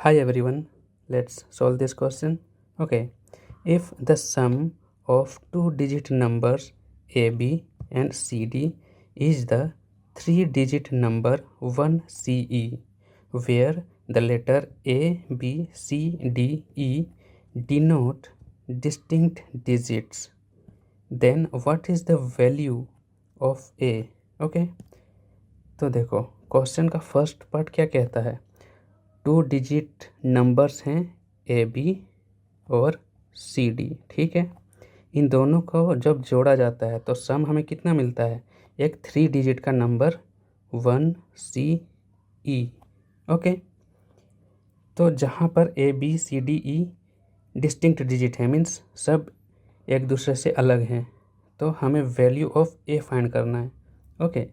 Hi everyone, let's solve this question. Okay, if the sum of two-digit numbers AB and CD is the three-digit number 1CE, where the letter A, B, C, D, E denote distinct digits, then what is the value of A? Okay, तो देखो question का first part क्या कहता है, two digit numbers हैं A B और C D. ठीक है, इन दोनों को जब जोड़ा जाता है तो सम हमें कितना मिलता है, एक थ्री डिजिट का नंबर 1CE। ओके, तो जहाँ पर A B C D E distinct digit है, मीन्स सब एक दूसरे से अलग हैं, तो हमें वैल्यू ऑफ ए फाइंड करना है। ओके,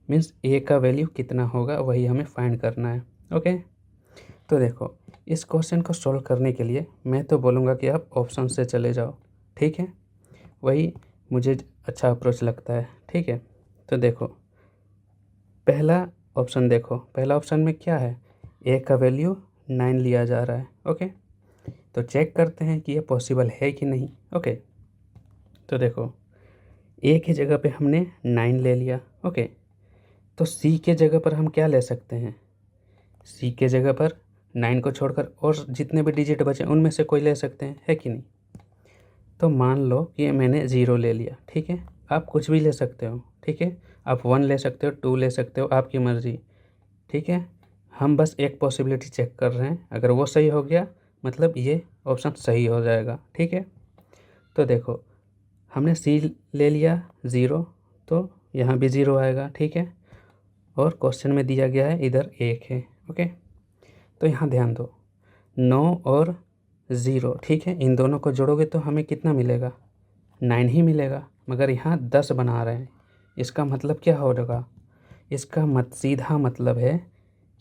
मीन्स ए का वैल्यू कितना होगा वही हमें फाइंड करना है। ओके, तो देखो इस क्वेश्चन को सॉल्व करने के लिए मैं तो बोलूँगा कि आप ऑप्शन से चले जाओ। ठीक है, वही मुझे अच्छा अप्रोच लगता है। ठीक है, तो देखो पहला ऑप्शन, देखो पहला ऑप्शन में क्या है, ए का वैल्यू 9 लिया जा रहा है। ओके, तो चेक करते हैं कि ये पॉसिबल है कि नहीं। ओके, तो देखो ए की जगह पे हमने 9 ले लिया। ओके, तो सी के जगह पर हम क्या ले सकते हैं, सी के जगह पर 9 को छोड़कर और जितने भी डिजिट बचे उनमें से कोई ले सकते हैं, है कि नहीं। तो मान लो कि मैंने 0 ले लिया। ठीक है, आप कुछ भी ले सकते हो। ठीक है, आप 1 ले सकते हो, 2 ले सकते हो, आपकी मर्ज़ी। ठीक है, हम बस एक पॉसिबिलिटी चेक कर रहे हैं, अगर वो सही हो गया मतलब ये ऑप्शन सही हो जाएगा। ठीक है, तो देखो हमने सी ले लिया 0, तो यहाँ भी 0 आएगा। ठीक है, और क्वेश्चन में दिया गया है इधर 1 है। ओके, तो यहाँ ध्यान दो, 9 और 0, ठीक है, इन दोनों को जोड़ोगे तो हमें कितना मिलेगा, 9 ही मिलेगा, मगर यहाँ 10 बना रहे हैं। इसका मतलब क्या होगा, इसका सीधा मतलब है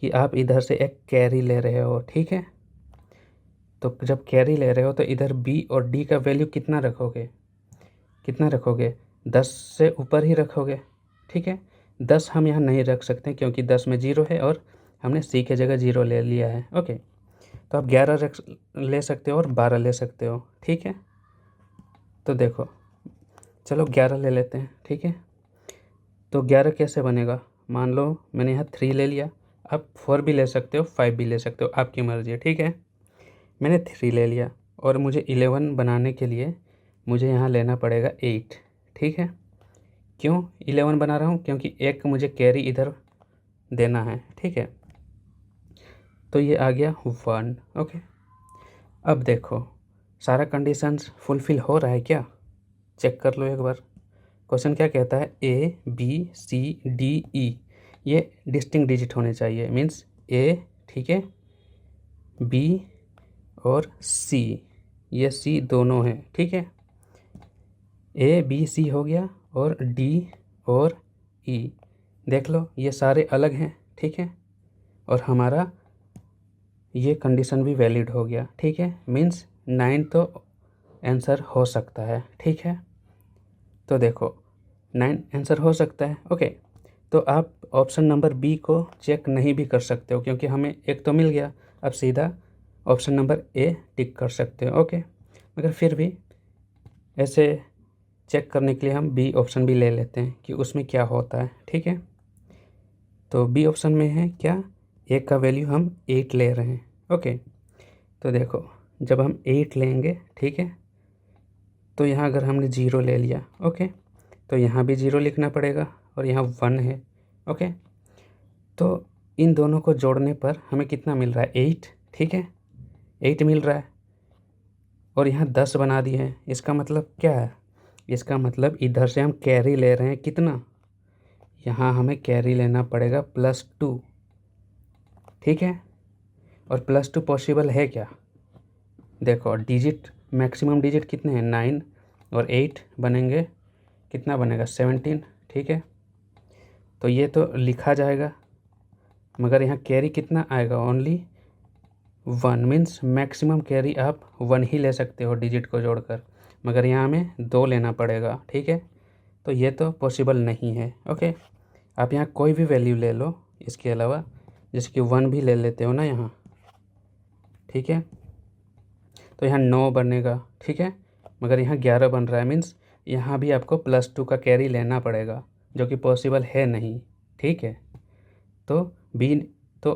कि आप इधर से एक कैरी ले रहे हो। ठीक है, तो जब कैरी ले रहे हो तो इधर बी और डी का वैल्यू कितना रखोगे, कितना रखोगे, 10 से ऊपर ही रखोगे। ठीक है, 10 हम यहाँ नहीं रख सकते क्योंकि 10 में 0 है और हमने सी के जगह 0 ले लिया है। ओके, तो आप 11 ले सकते हो और 12 ले सकते हो। ठीक है, तो देखो चलो 11 ले लेते हैं। ठीक है, तो 11 कैसे बनेगा, मान लो मैंने यहाँ 3 ले लिया, आप 4 भी ले सकते हो, 5 भी ले सकते हो, आपकी मर्ज़ी है। ठीक है, मैंने 3 ले लिया और मुझे 11 बनाने के लिए मुझे यहाँ लेना पड़ेगा 8। ठीक है, क्यों 11 बना रहा हूँ, क्योंकि एक मुझे कैरी इधर देना है। ठीक है, तो ये आ गया 1। ओके, अब देखो सारा कंडीशंस फुलफ़िल हो रहा है क्या, चेक कर लो एक बार। क्वेश्चन क्या कहता है, ए बी सी डी ई ये डिस्टिंक्ट डिजिट होने चाहिए, मीन्स ए, ठीक है, बी और सी, ये सी दोनों हैं। ठीक है, ए बी सी हो गया और डी और ई, देख लो ये सारे अलग हैं। ठीक है, और हमारा ये कंडीशन भी वैलिड हो गया। ठीक है, मीन्स 9 तो आंसर हो सकता है। ठीक है, तो देखो 9 आंसर हो सकता है। ओके, तो आप ऑप्शन नंबर बी को चेक नहीं भी कर सकते हो क्योंकि हमें एक तो मिल गया, अब सीधा ऑप्शन नंबर ए टिक कर सकते हो। ओके, मगर फिर भी ऐसे चेक करने के लिए हम बी ऑप्शन भी ले लेते हैं कि उसमें क्या होता है। ठीक है, तो बी ऑप्शन में है क्या, ए का वैल्यू हम 8 ले रहे हैं। ओके, तो देखो जब हम 8 लेंगे, ठीक है, तो यहाँ अगर हमने 0 ले लिया, ओके, तो यहाँ भी 0 लिखना पड़ेगा और यहाँ 1 है। ओके, तो इन दोनों को जोड़ने पर हमें कितना मिल रहा है, 8। ठीक है, 8 मिल रहा है और यहाँ 10 बना दिए हैं। इसका मतलब क्या है, इसका मतलब इधर से हम कैरी ले रहे हैं कितना, यहाँ हमें कैरी लेना पड़ेगा +2। ठीक है, और +2 पॉसिबल है क्या, देखो डिजिट मैक्सिमम डिजिट कितने हैं, 9 और 8 बनेंगे, कितना बनेगा, 17। ठीक है, तो ये तो लिखा जाएगा, मगर यहाँ कैरी कितना आएगा, ओनली 1, मीन्स मैक्सिमम कैरी आप 1 ही ले सकते हो डिजिट को जोड़कर, मगर यहाँ हमें 2 लेना पड़ेगा। ठीक है, तो ये तो पॉसिबल नहीं है। ओके, आप यहाँ कोई भी वैल्यू ले लो इसके अलावा, जैसे कि 1 भी ले लेते हो ना यहाँ, ठीक है। तो यहाँ 9 बनेगा, ठीक है, मगर यहाँ 11 बन रहा है, मीन्स यहाँ भी आपको +2 का कैरी लेना पड़ेगा, जो कि पॉसिबल है नहीं, ठीक है। तो बी, तो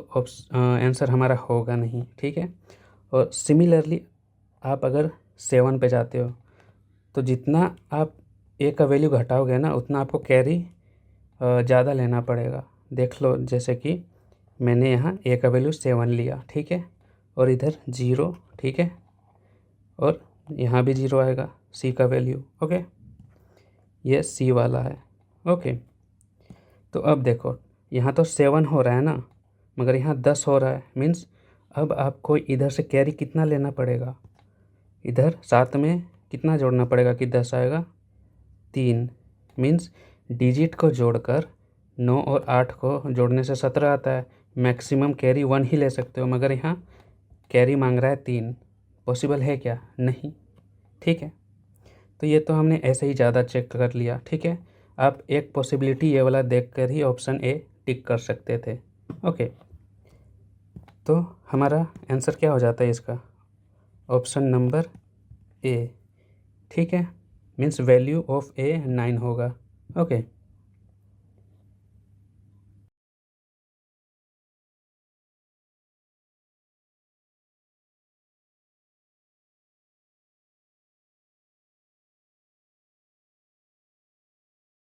आंसर हमारा होगा नहीं, ठीक है। और सिमिलरली आप अगर 7 पे जाते हो तो जितना आप ए का वैल्यू घटाओगे ना उतना आपको कैरी ज़्यादा लेना पड़ेगा। देख लो, जैसे कि मैंने यहाँ ए का वैल्यू 7 लिया, ठीक है, और इधर 0, ठीक है, और यहाँ भी 0 आएगा सी का वैल्यू, ओके, ये सी वाला है, ओके। तो अब देखो, यहाँ तो 7 हो रहा है ना, मगर यहाँ 10 हो रहा है, मीन्स अब आपको इधर से कैरी कितना लेना पड़ेगा, इधर 7 में कितना जोड़ना पड़ेगा कि 10 आएगा, 3, मीन्स डिजिट को जोड़कर 9 और 8 को जोड़ने से 17 आता है। मैक्सिमम कैरी 1 ही ले सकते हो, मगर यहाँ कैरी मांग रहा है 3, पॉसिबल है क्या, नहीं, ठीक है। तो ये तो हमने ऐसे ही ज़्यादा चेक कर लिया, ठीक है। आप एक पॉसिबिलिटी ये वाला देखकर ही ऑप्शन ए टिक कर सकते थे, ओके। तो हमारा आंसर क्या हो जाता है इसका, ऑप्शन नंबर ए, ठीक है, मीन्स वैल्यू ऑफ ए 9 होगा, ओके।